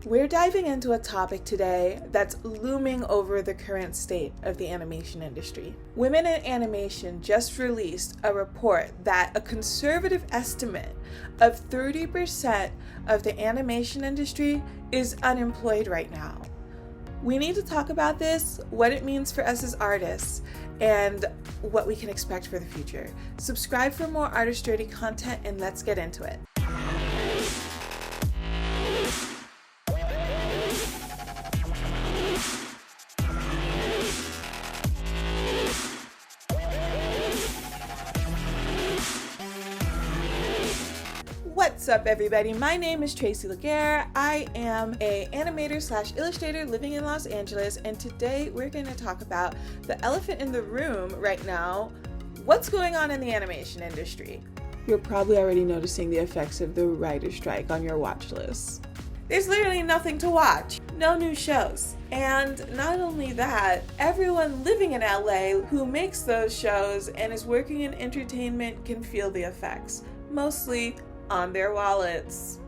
We're diving into a topic today that's looming over the current state of the animation industry. Women in Animation just released a report that a conservative estimate of 30% of the animation industry is unemployed right now. We need to talk about this, what it means for us as artists, and what we can expect for the future. Subscribe for more artist-ready content and let's get into it. What's up, everybody? My name is Tracy Laguerre. I am an animator / illustrator living in Los Angeles, and today we're going to talk about the elephant in the room right now. What's going on in the animation industry? You're probably already noticing the effects of the writer's strike on your watch list. There's literally nothing to watch. No new shows. And not only that, everyone living in LA who makes those shows and is working in entertainment can feel the effects, mostly on their wallets.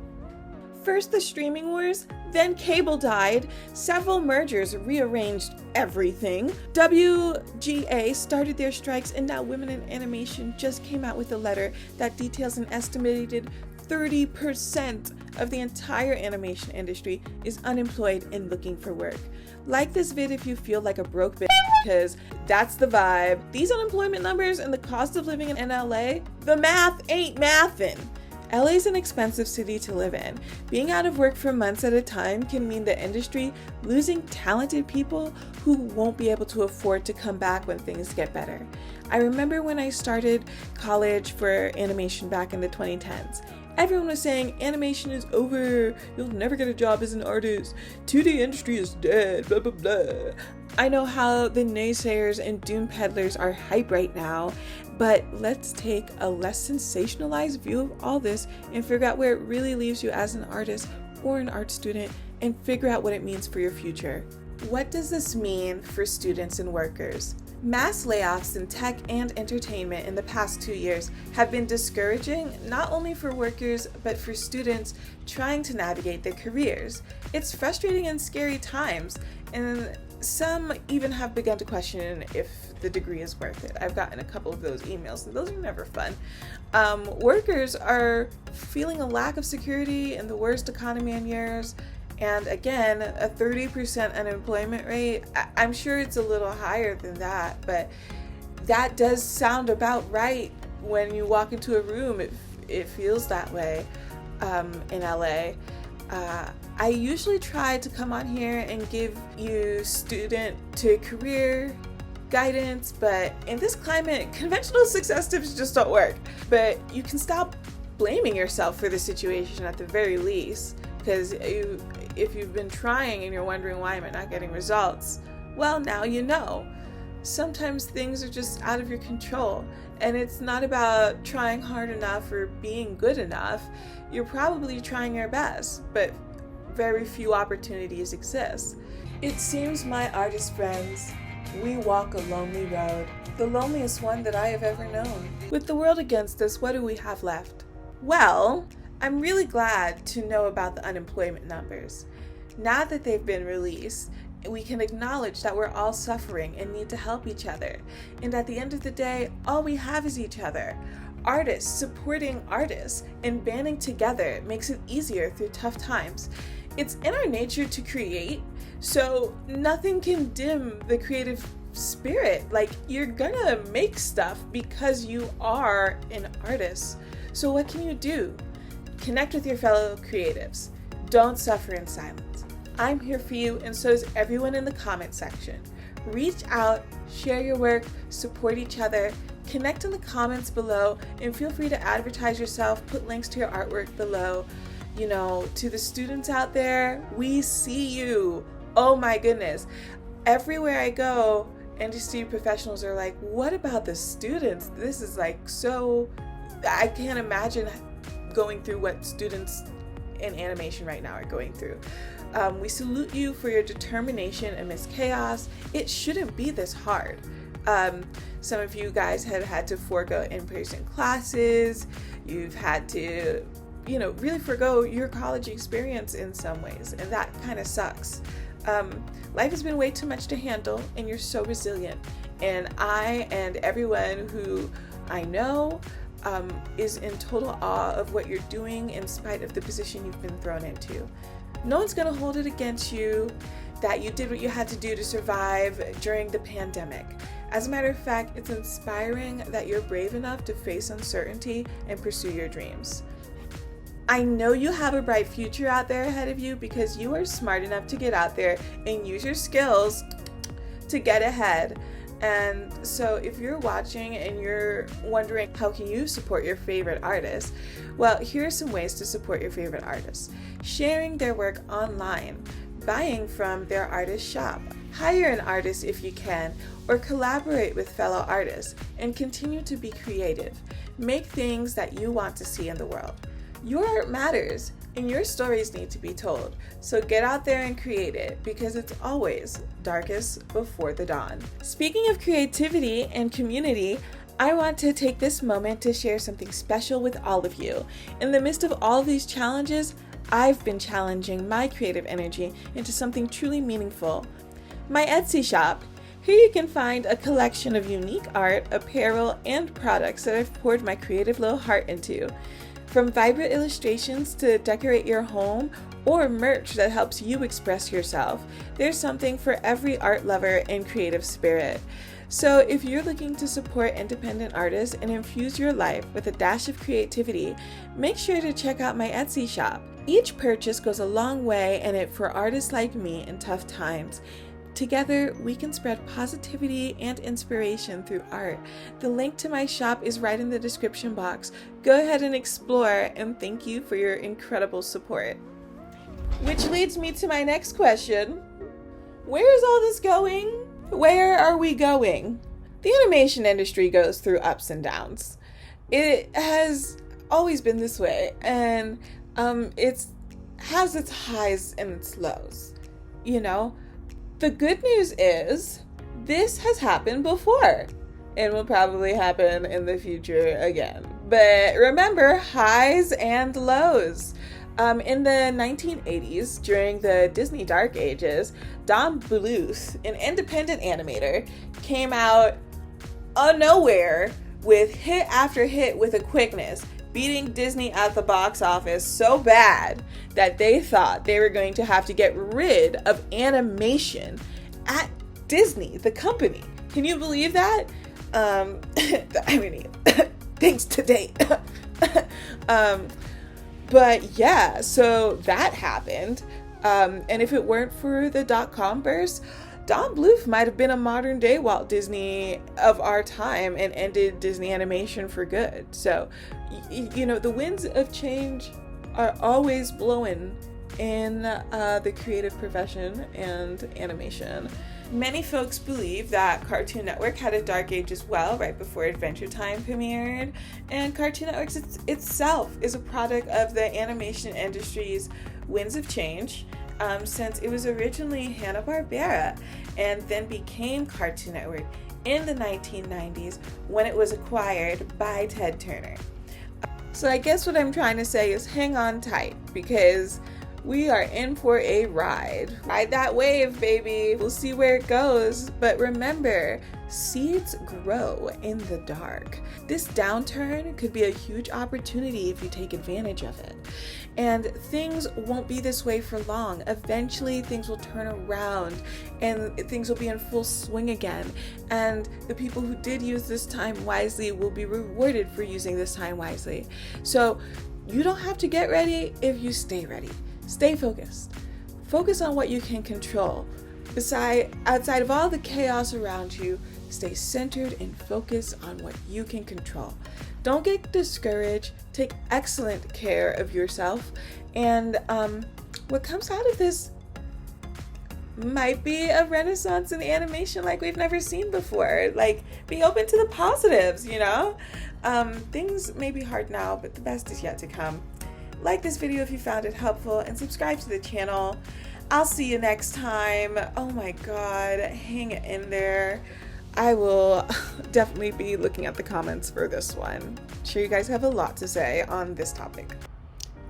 First the streaming wars, then cable died, several mergers rearranged everything, WGA started their strikes, and now Women in Animation just came out with a letter that details an estimated 30% of the entire animation industry is unemployed and looking for work. Like this vid if you feel like a broke bitch, because that's the vibe. These unemployment numbers and the cost of living in LA, the math ain't mathin'. LA's an expensive city to live in. Being out of work for months at a time can mean the industry losing talented people who won't be able to afford to come back when things get better. I remember when I started college for animation back in the 2010s. Everyone was saying animation is over, you'll never get a job as an artist, 2D industry is dead, blah blah blah. I know how the naysayers and doom peddlers are hype right now, but let's take a less sensationalized view of all this and figure out where it really leaves you as an artist or an art student and figure out what it means for your future. What does this mean for students and workers? Mass layoffs in tech and entertainment in the past 2 years have been discouraging not only for workers but for students trying to navigate their careers. It's frustrating and scary times, and some even have begun to question if the degree is worth it. I've gotten a couple of those emails, and those are never fun. Workers are feeling a lack of security in the worst economy in years. And again, a 30% unemployment rate, I'm sure it's a little higher than that, but that does sound about right when you walk into a room. It feels that way in LA. I usually try to come on here and give you student to career guidance, but in this climate, conventional success tips just don't work. But you can stop blaming yourself for the situation at the very least, because if you've been trying and you're wondering why am I not getting results, well, now you know. Sometimes things are just out of your control, and it's not about trying hard enough or being good enough. You're probably trying your best, but very few opportunities exist. It seems, my artist friends, we walk a lonely road, the loneliest one that I have ever known. With the world against us, what do we have left? Well, I'm really glad to know about the unemployment numbers. Now that they've been released, we can acknowledge that we're all suffering and need to help each other. And at the end of the day, all we have is each other. Artists supporting artists and banding together makes it easier through tough times. It's in our nature to create, so nothing can dim the creative spirit. Like, you're gonna make stuff because you are an artist. So what can you do? Connect with your fellow creatives. Don't suffer in silence. I'm here for you, and so is everyone in the comment section. Reach out, share your work, support each other, connect in the comments below, and feel free to advertise yourself, put links to your artwork below. You know, to the students out there, we see you. Oh my goodness. Everywhere I go, industry professionals are like, what about the students? This is like so, I can't imagine going through what students in animation right now are going through. We salute you for your determination amidst chaos. It shouldn't be this hard. Some of you guys have had to forego in-person classes. You've had to really forgo your college experience in some ways, and that kind of sucks. Life has been way too much to handle, and you're so resilient. And I and everyone who I know is in total awe of what you're doing in spite of the position you've been thrown into. No one's going to hold it against you that you did what you had to do to survive during the pandemic. As a matter of fact, it's inspiring that you're brave enough to face uncertainty and pursue your dreams. I know you have a bright future out there ahead of you because you are smart enough to get out there and use your skills to get ahead. And so if you're watching and you're wondering how can you support your favorite artists, well, here are some ways to support your favorite artists. Sharing their work online, buying from their artist shop, hire an artist if you can, or collaborate with fellow artists, and continue to be creative. Make things that you want to see in the world. Your art matters, and your stories need to be told. So get out there and create it, because it's always darkest before the dawn. Speaking of creativity and community, I want to take this moment to share something special with all of you. In the midst of all of these challenges, I've been challenging my creative energy into something truly meaningful. My Etsy shop. Here you can find a collection of unique art, apparel, and products that I've poured my creative little heart into. From vibrant illustrations to decorate your home, or merch that helps you express yourself, there's something for every art lover and creative spirit. So if you're looking to support independent artists and infuse your life with a dash of creativity, make sure to check out my Etsy shop. Each purchase goes a long way in it for artists like me in tough times. Together, we can spread positivity and inspiration through art. The link to my shop is right in the description box. Go ahead and explore, and thank you for your incredible support. Which leads me to my next question. Where is all this going? Where are we going? The animation industry goes through ups and downs. It has always been this way, and it has its highs and its lows, The good news is this has happened before and will probably happen in the future again. But remember, highs and lows. In the 1980s, during the Disney Dark Ages, Don Bluth, an independent animator, came out of nowhere with hit after hit with a quickness, beating Disney at the box office so bad that they thought they were going to have to get rid of animation at Disney, the company. Can you believe that? The irony. Thanks to date. But yeah, so that happened. And if it weren't for the .com burst, Don Bluth might have been a modern day Walt Disney of our time and ended Disney animation for good. So, the winds of change are always blowing in the creative profession and animation. Many folks believe that Cartoon Network had a dark age as well, right before Adventure Time premiered. And Cartoon Network itself is a product of the animation industry's winds of change. Since it was originally Hanna-Barbera and then became Cartoon Network in the 1990s when it was acquired by Ted Turner. So I guess what I'm trying to say is hang on tight, because we are in for a ride. Ride that wave, baby. We'll see where it goes. But remember, seeds grow in the dark. This downturn could be a huge opportunity if you take advantage of it. And things won't be this way for long. Eventually, things will turn around and things will be in full swing again. And the people who did use this time wisely will be rewarded for using this time wisely. So you don't have to get ready if you stay ready. Stay focused. Focus on what you can control. Outside of all the chaos around you, stay centered and focus on what you can control. Don't get discouraged. Take excellent care of yourself. And what comes out of this might be a renaissance in animation like we've never seen before. Like, be open to the positives, Things may be hard now, but the best is yet to come. Like this video if you found it helpful, and subscribe to the channel. I'll see you next time. Oh my God, hang in there. I will definitely be looking at the comments for this one. I'm sure you guys have a lot to say on this topic.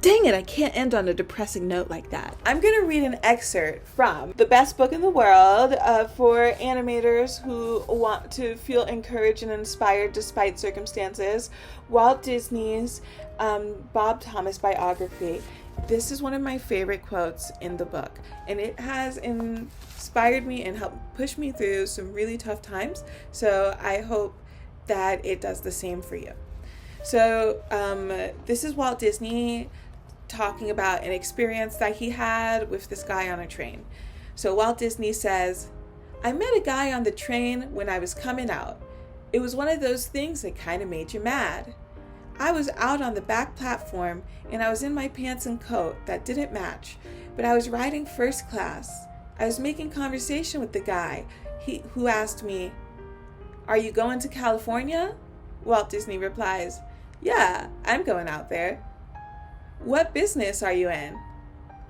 Dang it, I can't end on a depressing note like that. I'm going to read an excerpt from The Best Book in the World for animators who want to feel encouraged and inspired despite circumstances, Walt Disney's Bob Thomas biography. This is one of my favorite quotes in the book, and it has inspired me and helped push me through some really tough times, so I hope that it does the same for you. So this is Walt Disney talking about an experience that he had with this guy on a train. So Walt Disney says, "I met a guy on the train when I was coming out. It was one of those things that kind of made you mad. I was out on the back platform and I was in my pants and coat that didn't match, but I was riding first class. I was making conversation with the guy who asked me, 'Are you going to California?' Walt Disney replies, 'Yeah, I'm going out there.' 'What business are you in?'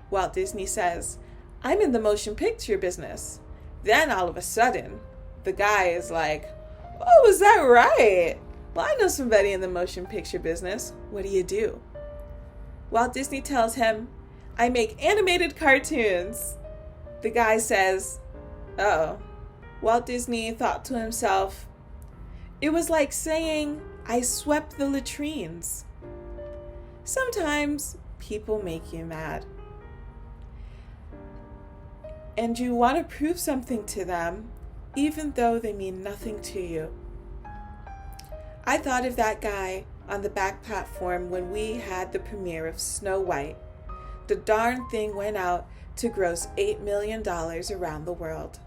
Walt Disney says, 'I'm in the motion picture business.' Then all of a sudden, the guy is like, 'Oh, is that right? Well, I know somebody in the motion picture business. What do you do?' Walt Disney tells him, 'I make animated cartoons.' The guy says, 'Oh.' Walt Disney thought to himself, 'It was like saying I swept the latrines.' Sometimes people make you mad, and you want to prove something to them, even though they mean nothing to you. I thought of that guy on the back platform when we had the premiere of Snow White. The darn thing went out to gross $8 million around the world."